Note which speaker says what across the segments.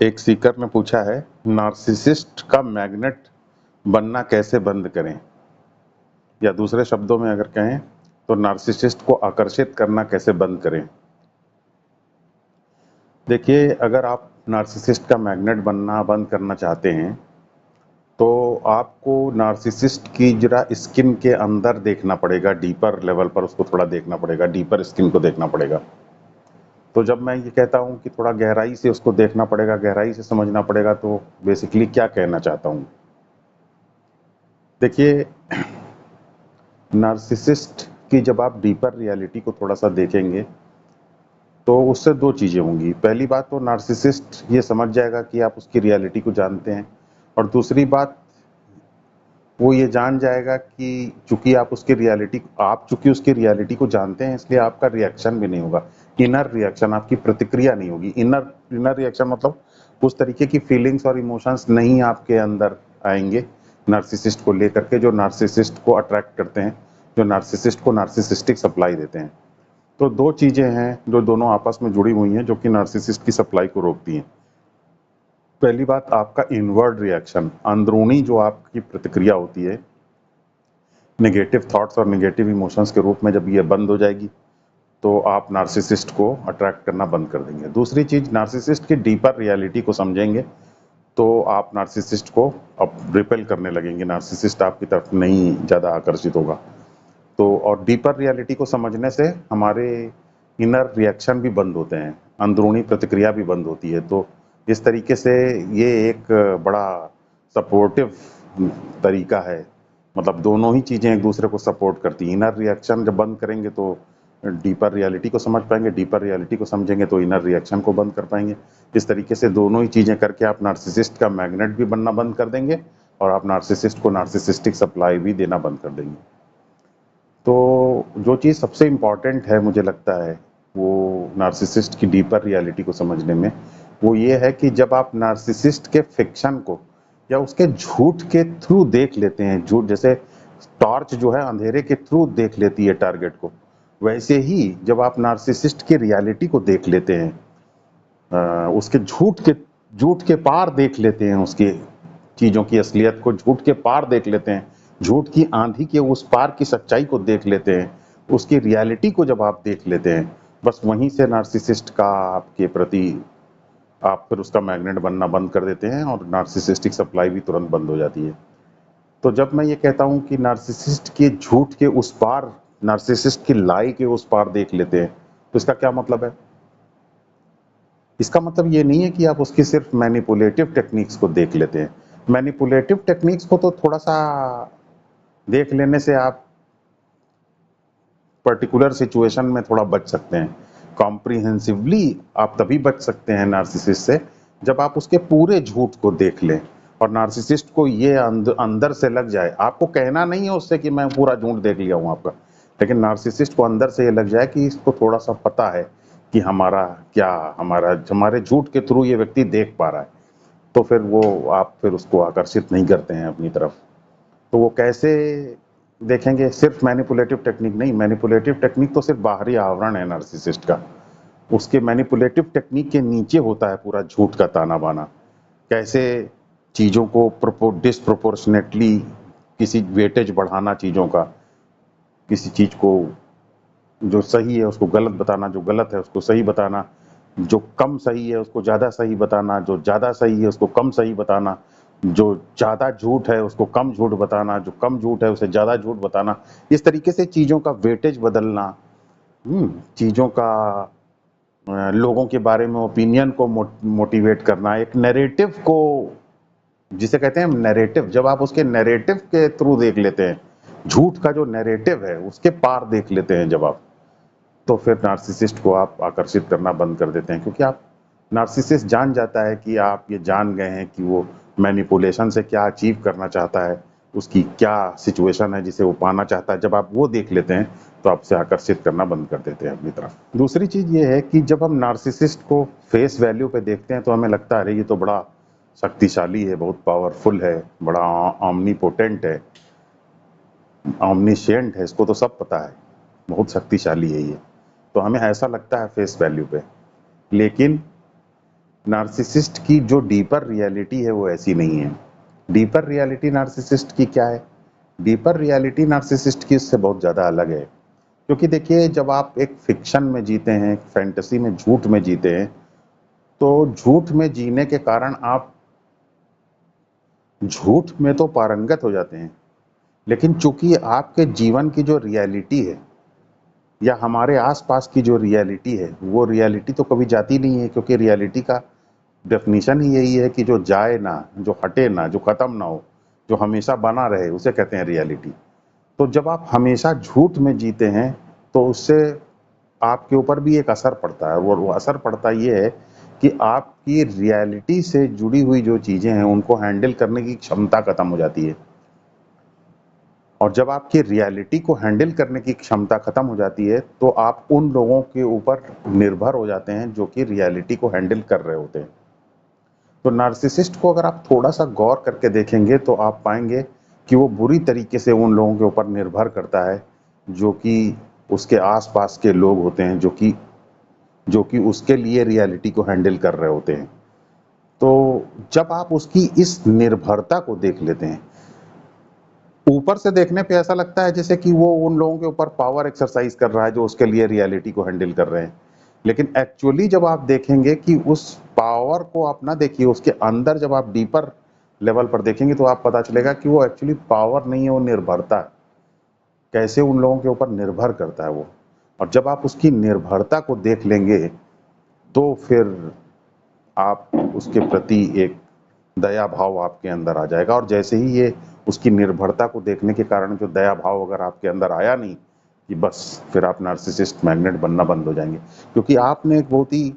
Speaker 1: एक सीकर ने पूछा है, नार्सिसिस्ट का मैग्नेट बनना कैसे बंद करें, या दूसरे शब्दों में अगर कहें तो नार्सिसिस्ट को आकर्षित करना कैसे बंद करें। देखिए, अगर आप नार्सिसिस्ट का मैग्नेट बनना बंद करना चाहते हैं तो आपको नार्सिसिस्ट की जरा स्किन के अंदर देखना पड़ेगा, डीपर लेवल पर उसको थोड़ा देखना पड़ेगा, डीपर स्किन को देखना पड़ेगा। तो जब मैं ये कहता हूँ कि थोड़ा गहराई से उसको देखना पड़ेगा, गहराई से समझना पड़ेगा, तो बेसिकली क्या कहना चाहता हूँ। देखिए, नार्सिसिस्ट की जब आप डीपर रियलिटी को थोड़ा सा देखेंगे तो उससे दो चीज़ें होंगी। पहली बात तो नार्सिसिस्ट ये समझ जाएगा कि आप उसकी रियलिटी को जानते हैं, और दूसरी बात वो ये जान जाएगा कि चूंकि उसकी रियलिटी को जानते हैं, इसलिए आपका रिएक्शन भी नहीं होगा। इनर रिएक्शन, आपकी प्रतिक्रिया नहीं होगी। इनर इनर रिएक्शन मतलब उस तरीके की फीलिंग्स और इमोशंस नहीं आपके अंदर आएंगे नार्सिसिस्ट को लेकर के, जो नार्सिसिस्ट को अट्रैक्ट करते हैं, जो नार्सिसिस्ट को नार्सिसिस्टिक सप्लाई देते हैं। तो दो चीजें हैं जो दोनों आपस में जुड़ी हुई हैं, जो कि नार्सिसिस्ट की सप्लाई को रोकती हैं। पहली बात, आपका इनवर्ड रिएक्शन, अंदरूनी जो आपकी प्रतिक्रिया होती है, नेगेटिव थॉट्स और नेगेटिव इमोशंस के रूप में जब ये बंद हो जाएगी तो आप नार्सिसिस्ट को अट्रैक्ट करना बंद कर देंगे। दूसरी चीज, नार्सिसिस्ट की डीपर रियलिटी को समझेंगे तो आप नार्सिसिस्ट को अब रिपेल करने लगेंगे, नार्सिसिस्ट आपकी तरफ नहीं ज़्यादा आकर्षित होगा। तो और डीपर रियलिटी को समझने से हमारे इनर रिएक्शन भी बंद होते हैं, अंदरूनी प्रतिक्रिया भी बंद होती है। तो इस तरीके से ये एक बड़ा सपोर्टिव तरीका है। मतलब दोनों ही चीज़ें एक दूसरे को सपोर्ट करती हैं। इनर रिएक्शन जब बंद करेंगे तो डीपर रियलिटी को समझ पाएंगे, डीपर रियलिटी को समझेंगे तो इनर रिएक्शन को बंद कर पाएंगे। इस तरीके से दोनों ही चीज़ें करके आप नार्सिसिस्ट का मैग्नेट भी बनना बंद कर देंगे और आप नार्सिसिस्ट को नार्सिसिस्टिक सप्लाई भी देना बंद कर देंगे। तो जो चीज़ सबसे इम्पॉर्टेंट है मुझे लगता है वो नार्सिसिस्ट की डीपर रियलिटी को समझने में, वो ये है कि जब आप नार्सिसिस्ट के फिक्शन को या उसके झूठ के थ्रू देख लेते हैं, झूठ जैसे टॉर्च जो है अंधेरे के थ्रू देख लेती है टारगेट को, वैसे ही जब आप नार्सिसिस्ट की रियलिटी को देख लेते हैं, उसके झूठ के पार देख लेते हैं, उसके चीज़ों की असलियत को झूठ के पार देख लेते हैं, झूठ की आंधी के उस पार की सच्चाई को देख लेते हैं, उसकी रियलिटी को जब आप देख लेते हैं, बस वहीं से नार्सिसिस्ट का आपके प्रति आप फिर उसका मैग्नेट बनना बंद कर देते हैं और नार्सिसिस्टिक सप्लाई भी तुरंत बंद हो जाती है। तो जब मैं ये कहता हूँ कि नार्सिसिस्ट के झूठ के उस पार, नार्सिसिस्ट की लाई के उस पार देख लेते हैं, तो इसका क्या मतलब है? इसका मतलब ये नहीं है कि आप उसकी सिर्फ मैनिपुलेटिव टेक्निक्स को देख लेते हैं। मैनिपुलेटिव टेक्निक्स को तो थोड़ा सा देख लेने से आप पर्टिकुलर सिचुएशन में थोड़ा बच सकते हैं। कॉम्प्रिहेंसिवली आप तभी बच सकते हैं नार्सिसिस्ट से जब आप उसके पूरे झूठ को देख लें और नार्सिसिस्ट को ये अंदर से लग जाए। आपको कहना नहीं है उससे कि मैं पूरा झूठ देख लिया हूँ आपका, लेकिन नार्सिसिस्ट को अंदर से ये लग जाए कि इसको थोड़ा सा पता है कि हमारे झूठ के थ्रू ये व्यक्ति देख पा रहा है। तो फिर वो आप फिर उसको आकर्षित नहीं करते हैं अपनी तरफ। तो वो कैसे देखेंगे? सिर्फ मैनिपुलेटिव टेक्निक नहीं, मैनिपुलेटिव टेक्निक तो सिर्फ बाहरी आवरण है नार्सिसिस्ट का। उसके मैनिपुलेटिव टेक्निक के नीचे होता है पूरा झूठ का ताना बाना। कैसे चीज़ों को डिसप्रोपोर्शनेटली किसी वेटेज बढ़ाना, चीज़ों का, किसी चीज़ को जो सही है उसको गलत बताना, जो गलत है उसको सही बताना, जो कम सही है उसको ज़्यादा सही बताना, जो ज़्यादा सही है उसको कम सही बताना, जो ज़्यादा झूठ है उसको कम झूठ बताना, जो कम झूठ है उसे ज़्यादा झूठ बताना। इस तरीके से चीज़ों का वेटेज बदलना, चीज़ों का लोगों के बारे में ओपिनियन को मोटिवेट करना, एक नैरेटिव को, जिसे कहते हैं नैरेटिव, जब आप उसके नैरेटिव के थ्रू देख लेते हैं, झूठ का जो नैरेटिव है उसके पार देख लेते हैं जब आप, तो फिर नार्सिसिस्ट को आप आकर्षित करना बंद कर देते हैं। क्योंकि आप नार्सिसिस्ट जान जाता है कि आप ये जान गए हैं कि वो मैनिपुलेशन से क्या अचीव करना चाहता है, उसकी क्या सिचुएशन है जिसे वो पाना चाहता है। जब आप वो देख लेते हैं तो आपसे आकर्षित करना बंद कर देते हैं अपनी तरफ। दूसरी चीज़ ये है कि जब हम नार्सिसिस्ट को फेस वैल्यू पे देखते हैं तो हमें लगता है अरे ये तो बड़ा शक्तिशाली है, बहुत पावरफुल है, बड़ा ऑमनीपोटेंट है, ऑमनीशिएंट है, इसको तो सब पता है, बहुत शक्तिशाली है ये। तो हमें ऐसा लगता है फेस वैल्यू पे। लेकिन नार्सिसिस्ट की जो डीपर रियलिटी है वो ऐसी नहीं है। डीपर रियलिटी नार्सिसिस्ट की क्या है? डीपर रियलिटी नार्सिसिस्ट की इससे बहुत ज़्यादा अलग है। क्योंकि देखिए, जब आप एक फ़िक्शन में जीते हैं, एक फैंटेसी में, झूठ में जीते हैं, तो झूठ में जीने के कारण आप झूठ में तो पारंगत हो जाते हैं, लेकिन चूँकि आपके जीवन की जो रियलिटी है या हमारे आस-पास की जो रियलिटी है, वो रियलिटी तो कभी जाती नहीं है, क्योंकि रियलिटी का डेफिनिशन ही यही है कि जो जाए ना, जो हटे ना, जो खत्म ना हो, जो हमेशा बना रहे, उसे कहते हैं रियलिटी। तो जब आप हमेशा झूठ में जीते हैं, तो उससे आपके ऊपर भी एक असर पड़ता है, और वो असर पड़ता ये है कि आपकी रियलिटी से जुड़ी हुई जो चीज़ें हैं, उनको हैंडल करने की क्षमता खत्म हो जाती है। और जब आपकी रियलिटी को हैंडल करने की क्षमता खत्म हो जाती है, तो आप उन लोगों के ऊपर निर्भर हो जाते हैं जो कि रियलिटी को हैंडल कर रहे होते हैं। तो नार्सिसिस्ट को अगर आप थोड़ा-सा गौर करके देखेंगे, तो आप पाएँगे कि वो बुरी तरीके से उन लोगों के ऊपर निर्भर करता है, जो कि उसके आस-पास के लोग होते हैं, जो कि उसके लिए रियलिटी को हैंडल कर रहे होते हैं। तो जब आप उसकी इस निर्भरता को देख लेते हैं, ऊपर से देखने पे ऐसा लगता है जैसे कि वो उन लोगों के ऊपर पावर एक्सरसाइज कर रहा है, जो उसके लिए रियलिटी को हैंडल कर रहे हैं। लेकिन एक्चुअली जब आप देखेंगे कि उस पावर को आप ना देखिए, उसके अंदर जब आप डीपर लेवल पर देखेंगे, तो आप पता चलेगा कि वो एक्चुअली पावर नहीं है, वो निर्भरता है। कैसे उन लोगों के ऊपर निर्भर करता है वो। और जब आप उसकी निर्भरता को देख लेंगे, तो फिर आप उसके प्रति एक दया भाव आपके अंदर आ जाएगा। और जैसे ही ये उसकी निर्भरता को देखने के कारण जो दया भाव अगर आपके अंदर आया नहीं, कि बस फिर आप नार्सिसिस्ट मैग्नेट बनना बंद हो जाएंगे। क्योंकि आपने एक बहुत ही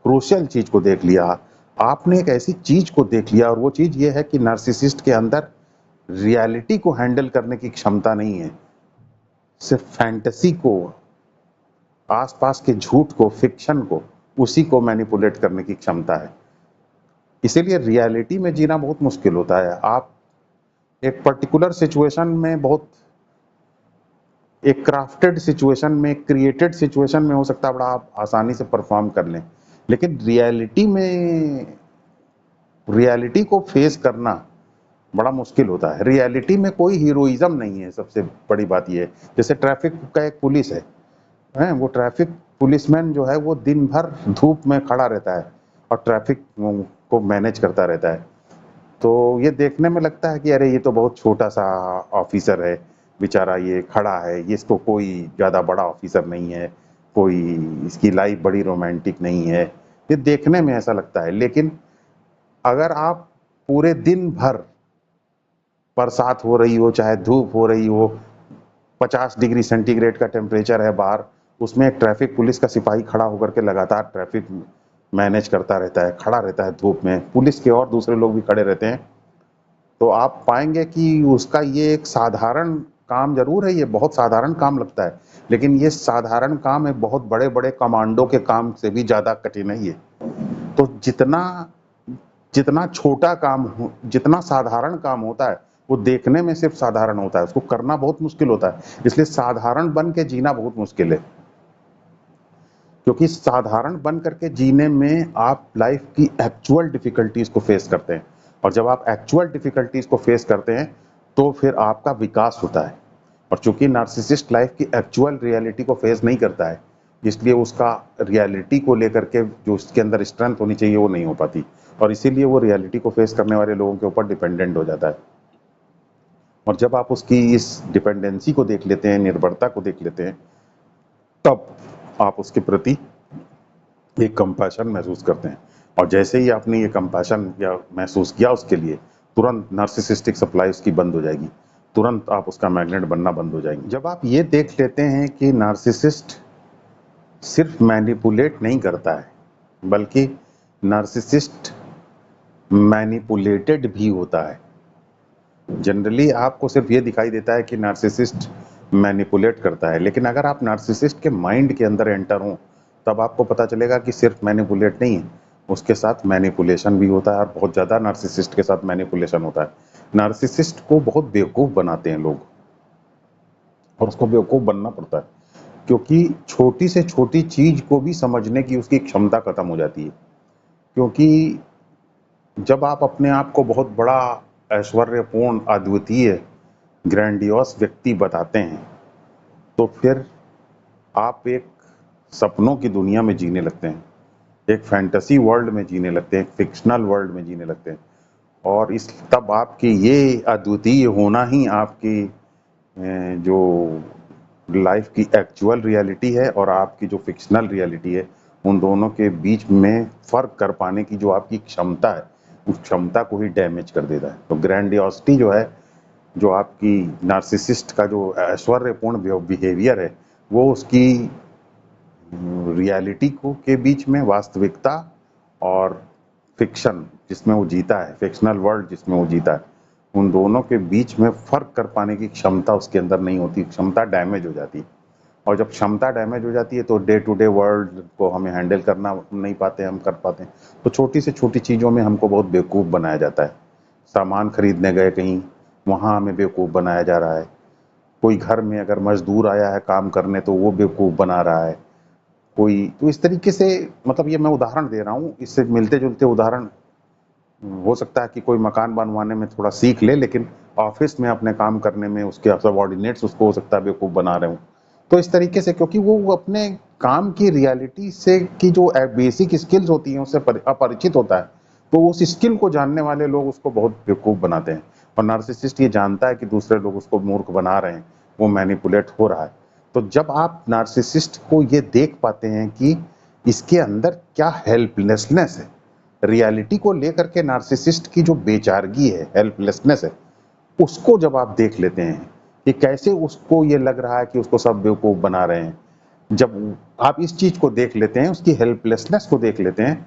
Speaker 1: क्रूशियल चीज को देख लिया। आपने एक ऐसी चीज को देख लिया, और वो चीज ये है कि नार्सिसिस्ट के अंदर रियलिटी को हैंडल करने की क्षमता नहीं है, सिर्फ फैंटेसी को, आसपास के झूठ को, फिक्शन को, उसी को मैनिपुलेट करने की क्षमता है। इसीलिए रियलिटी में जीना बहुत मुश्किल होता है। आप एक पर्टिकुलर सिचुएशन में, बहुत एक क्राफ्टेड सिचुएशन में, क्रिएटेड सिचुएशन में हो सकता है बड़ा आप आसानी से परफॉर्म कर लें, लेकिन रियलिटी को फेस करना बड़ा मुश्किल होता है। रियलिटी में कोई हीरोइज्म नहीं है, सबसे बड़ी बात ये है। जैसे ट्रैफिक का एक पुलिस है, वो ट्रैफिक पुलिसमैन जो है, वो दिन भर धूप में खड़ा रहता है और ट्रैफिक को मैनेज करता रहता है। तो ये देखने में लगता है कि अरे ये तो बहुत छोटा सा ऑफिसर है, बेचारा ये खड़ा है, ये इसको कोई ज़्यादा बड़ा ऑफिसर नहीं है, कोई इसकी लाइफ बड़ी रोमांटिक नहीं है, ये देखने में ऐसा लगता है। लेकिन अगर आप पूरे दिन भर, बरसात हो रही हो चाहे धूप हो रही हो, 50 डिग्री सेंटीग्रेड का टेम्परेचर है बाहर, उसमें एक ट्रैफिक पुलिस का सिपाही खड़ा होकर के लगातार ट्रैफिक मैनेज करता रहता है, खड़ा रहता है धूप में, पुलिस के और दूसरे लोग भी खड़े रहते हैं, तो आप पाएंगे कि उसका ये एक साधारण काम जरूर है, ये बहुत साधारण काम लगता है, लेकिन ये साधारण काम है बहुत बड़े बड़े कमांडो के काम से भी ज्यादा कठिन है ये। तो जितना जितना छोटा काम हो, जितना साधारण काम होता है, वो देखने में सिर्फ साधारण होता है, उसको करना बहुत मुश्किल होता है। इसलिए साधारण बन के जीना बहुत मुश्किल है, क्योंकि साधारण बन करके जीने में आप लाइफ की एक्चुअल डिफिकल्टीज को फेस करते हैं, और जब आप एक्चुअल डिफिकल्टीज को फेस करते हैं, तो फिर आपका विकास होता है। और चूंकि नार्सिसिस्ट लाइफ की एक्चुअल रियलिटी को फेस नहीं करता है, इसलिए उसका रियलिटी को लेकर के जो उसके अंदर स्ट्रेंथ होनी चाहिए वो नहीं हो पाती, और इसीलिए वो रियलिटी को फेस करने वाले लोगों के ऊपर डिपेंडेंट हो जाता है। और जब आप उसकी इस डिपेंडेंसी को देख लेते हैं, निर्भरता को देख लेते हैं, तब आप उसके प्रति एक कंपैशन महसूस करते हैं। और जैसे ही आपने ये कंपैशन या महसूस किया उसके लिए, तुरंत नार्सिसिस्टिक सप्लाई उसकी बंद हो जाएगी, तुरंत आप उसका मैग्नेट बनना बंद हो जाएंगे। जब आप ये देख लेते हैं कि नार्सिसिस्ट सिर्फ मैनिपुलेट नहीं करता है, बल्कि नार्सिसिस्ट मैनिपुलेटेड भी होता है। जनरली आपको सिर्फ ये दिखाई देता है कि नार्सिसिस्ट मैनिपुलेट करता है, लेकिन अगर आप नार्सिसिस्ट के माइंड के अंदर एंटर हों, तब आपको पता चलेगा कि सिर्फ मैनिपुलेट नहीं है, उसके साथ मैनिपुलेशन भी होता है, और बहुत ज़्यादा नार्सिसिस्ट के साथ मैनिपुलेशन होता है। नार्सिसिस्ट को बहुत बेवकूफ़ बनाते हैं लोग, और उसको बेवकूफ़ बनना पड़ता है, क्योंकि छोटी से छोटी चीज़ को भी समझने की उसकी क्षमता खत्म हो जाती है। क्योंकि जब आप अपने आप को बहुत बड़ा, ऐश्वर्यपूर्ण, अद्वितीय, ग्रैंडियोस व्यक्ति बताते हैं, तो फिर आप एक सपनों की दुनिया में जीने लगते हैं, एक फैंटेसी वर्ल्ड में जीने लगते हैं, एक फिक्शनल वर्ल्ड में जीने लगते हैं। और इस तब आपकी ये अद्वितीय होना ही आपकी जो लाइफ की एक्चुअल रियलिटी है और आपकी जो फिक्शनल रियलिटी है, उन दोनों के बीच में फर्क कर पाने की जो आपकी क्षमता है, उस क्षमता को ही डैमेज कर देता है। तो ग्रैंडियोसिटी जो है, जो आपकी नार्सिसिस्ट का जो ऐश्वर्यपूर्ण बिहेवियर है, वो उसकी रियलिटी को के बीच में, वास्तविकता और फिक्शन जिसमें वो जीता है, फिक्शनल वर्ल्ड जिसमें वो जीता है, उन दोनों के बीच में फर्क कर पाने की क्षमता उसके अंदर नहीं होती, क्षमता डैमेज हो जाती है। और जब क्षमता डैमेज हो जाती है तो डे टू डे वर्ल्ड को हमें हैंडल करना नहीं पाते, हम कर पाते हैं। तो छोटी से छोटी चीज़ों में हमको बहुत बेवकूफ़ बनाया जाता है। सामान खरीदने गए कहीं, वहाँ हमें बेवकूफ़ बनाया जा रहा है। कोई घर में अगर मजदूर आया है काम करने तो वो बेवकूफ़ बना रहा है। कोई तो इस तरीके से, मतलब ये मैं उदाहरण दे रहा हूँ, इससे मिलते-जुलते उदाहरण हो सकता है कि कोई मकान बनवाने में थोड़ा सीख ले, लेकिन ऑफिस में अपने काम करने में उसके सबॉर्डिनेट्स उसको हो सकता है बेवकूफ़ बना रहे हों। तो इस तरीके से, क्योंकि वो अपने काम की रियलिटी से की जो बेसिक स्किल्स होती हैं उससे अपरिचित होता है, तो उस स्किल को जानने वाले लोग उसको बहुत बेवकूफ़ बनाते हैं। और नार्सिसिस्ट ये जानता है कि दूसरे लोग उसको मूर्ख बना रहे हैं, वो मैनिपुलेट हो रहा है। तो जब आप नार्सिसिस्ट को ये देख पाते हैं कि इसके अंदर क्या हेल्पलेसनेस है, रियलिटी को लेकर के नार्सिसिस्ट की जो बेचारगी है, हेल्पलेसनेस है, उसको जब आप देख लेते हैं कि कैसे उसको ये लग रहा है कि उसको सब बेवकूफ़ बना रहे हैं, जब आप इस चीज़ को देख लेते हैं, उसकी हेल्पलेसनेस को देख लेते हैं,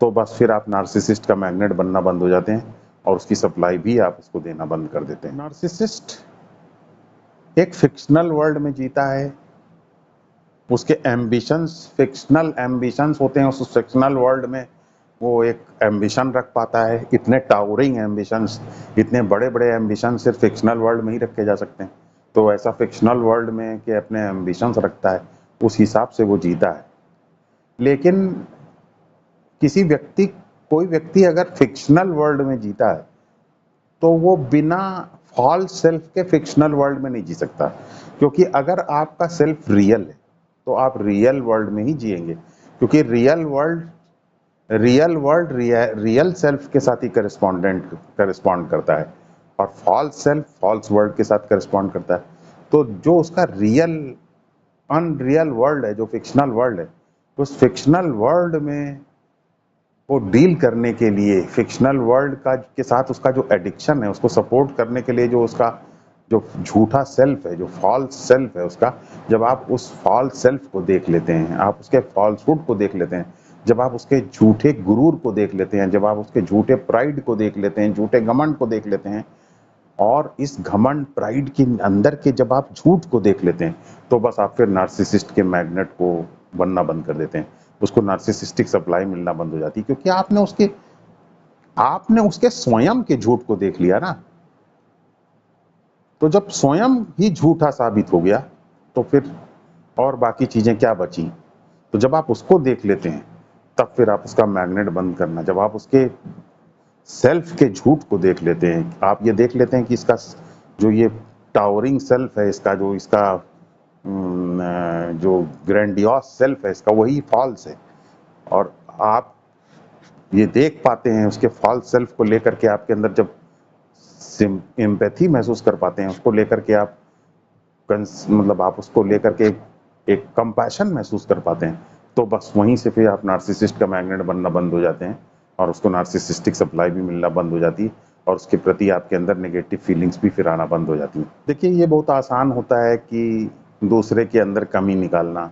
Speaker 1: तो बस फिर आप नार्सिसिस्ट का मैग्नेट बनना बंद हो जाते हैं और उसकी सप्लाई भी आप उसको देना बंद कर देते हैं। नार्सिसिस्ट एक फिक्शनल वर्ल्ड में जीता है, उसके एम्बिशंस फिक्शनल एम्बिशंस होते हैं, उस फिक्शनल वर्ल्ड में वो एक एम्बिशन रख पाता है। इतने टावरिंग एम्बिशंस, इतने बड़े बड़े एम्बिशन सिर्फ फिक्शनल वर्ल्ड में ही रखे जा सकते हैं। तो ऐसा फिक्शनल वर्ल्ड में कि अपने एम्बिशंस रखता है, उस हिसाब से वो जीता है। लेकिन किसी व्यक्ति कोई व्यक्ति अगर फिक्शनल वर्ल्ड में जीता है, तो वो बिना फॉल्स सेल्फ के फिक्शनल वर्ल्ड में नहीं जी सकता। क्योंकि अगर आपका सेल्फ रियल है, तो आप रियल वर्ल्ड में ही जिएंगे, क्योंकि रियल वर्ल्ड रियल सेल्फ के साथ ही करस्पॉन्ड करता है, और फॉल्स सेल्फ फॉल्स वर्ल्ड के साथ करस्पॉन्ड करता है। तो जो उसका रियल अनरियल वर्ल्ड है, जो फिक्शनल वर्ल्ड है, उस फिक्शनल वर्ल्ड में वो डील करने के लिए, फिक्शनल वर्ल्ड का के साथ उसका जो एडिक्शन है, उसको सपोर्ट करने के लिए जो उसका जो झूठा सेल्फ है, जो फॉल्स सेल्फ है उसका, जब आप उस फॉल्स सेल्फ को देख लेते हैं, आप उसके फॉल्सहुड को देख लेते हैं, जब आप उसके झूठे गुरूर को देख लेते हैं, जब आप उसके झूठे प्राइड को देख लेते हैं, झूठे घमंड को देख लेते हैं, और इस घमंड प्राइड के अंदर के जब आप झूठ को देख लेते हैं, तो बस आप फिर नार्सिसिस्ट के मैग्नेट को बनना बंद कर देते हैं। उसको नार्सिसिस्टिक सप्लाई मिलना बंद हो जाती है, क्योंकि आपने उसके स्वयं के झूठ को देख लिया ना। तो जब स्वयं ही झूठा साबित हो गया, तो फिर और बाकी चीजें क्या बची। तो जब आप उसको देख लेते हैं, तब फिर आप उसका मैग्नेट बंद करना, जब आप उसके सेल्फ के झूठ को देख लेते हैं, आप ये देख लेते हैं कि इसका जो ये टावरिंग सेल्फ है, इसका जो इसका जो ग्रैंडियोस सेल्फ है, इसका वही फॉल्स है, और आप ये देख पाते हैं उसके फॉल्स सेल्फ को लेकर के, आपके अंदर जब एम्पैथी महसूस कर पाते हैं, उसको लेकर के आप मतलब आप उसको लेकर के एक कंपैशन महसूस कर पाते हैं, तो बस वहीं से फिर आप नार्सिसिस्ट का मैग्नेट बनना बंद हो जाते हैं, और उसको नार्सिसिस्टिक सप्लाई भी मिलना बंद हो जाती है, और उसके प्रति आपके अंदर नेगेटिव फीलिंग्स भी फिर आना बंद हो जाती हैं। देखिए, ये बहुत आसान होता है कि दूसरे के अंदर कमी निकालना,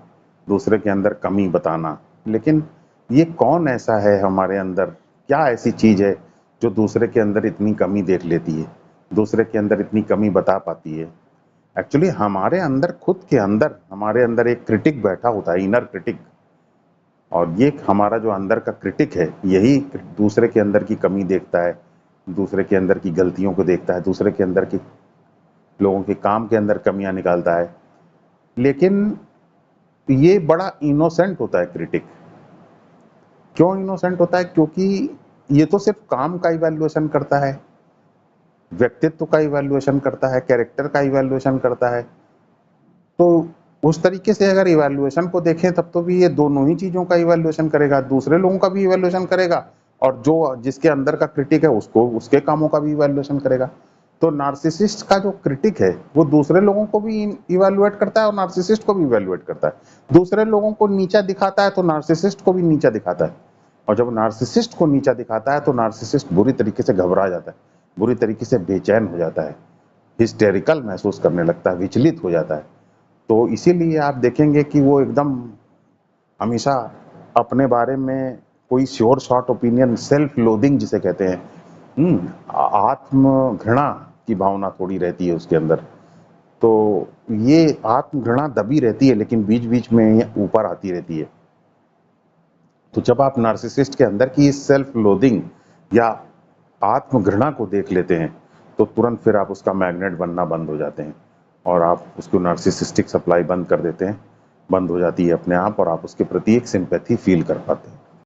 Speaker 1: दूसरे के अंदर कमी बताना, लेकिन ये कौन ऐसा है हमारे अंदर, क्या ऐसी चीज़ है जो दूसरे के अंदर इतनी कमी देख लेती है, दूसरे के अंदर इतनी कमी बता पाती है। एक्चुअली हमारे अंदर, खुद के अंदर हमारे अंदर एक क्रिटिक बैठा होता है, इनर क्रिटिक, और ये हमारा जो अंदर का क्रिटिक है, यही दूसरे के अंदर की कमी देखता है, दूसरे के अंदर की गलतियों को देखता है, दूसरे के अंदर की लोगों के काम के अंदर कमियां निकालता है। लेकिन ये बड़ा इनोसेंट होता है क्रिटिक, क्यों इनोसेंट होता है? क्योंकि ये तो सिर्फ काम का इवैल्यूएशन करता है, व्यक्तित्व का इवैल्यूएशन करता है, कैरेक्टर का इवैल्यूएशन करता है। तो उस तरीके से अगर इवैल्यूएशन को देखें तब तो भी ये दोनों ही चीज़ों का इवैल्यूएशन करेगा, दूसरे लोगों का भी इवैल्यूएशन करेगा और जो जिसके अंदर का क्रिटिक है उसको उसके कामों का भी इवैल्यूएशन करेगा। तो नार्सिसिस्ट का जो क्रिटिक है वो दूसरे लोगों को भी इवैल्यूएट करता है और नार्सिसिस्ट को भी इवैल्यूएट करता है। दूसरे लोगों को नीचा दिखाता है तो नार्सिसिस्ट को भी नीचा दिखाता है। और जब नार्सिसिस्ट को नीचा दिखाता है तो नार्सिसिस्ट बुरी तरीके से घबरा जाता है, बुरी तरीके से बेचैन हो जाता है, हिस्टेरिकल महसूस करने लगता है, विचलित हो जाता है। तो इसीलिए आप देखेंगे कि वो एकदम हमेशा अपने बारे में कोई sure shot opinion, self loathing जिसे कहते हैं, आत्म घृणा की भावना थोड़ी रहती है उसके अंदर। तो ये आत्म घृणा दबी रहती है लेकिन बीच बीच में ऊपर आती रहती है। तो जब आप नार्सिसिस्ट के अंदर की सेल्फ लोदिंग या आत्म घृणा को देख लेते हैं तो तुरंत फिर आप उसका मैग्नेट बनना बंद हो जाते हैं और आप उसको नार्सिसिस्टिक सप्लाई बंद कर देते हैं, बंद हो जाती है अपने आप और आप उसके प्रति एक सिंपैथी फील कर पाते हैं।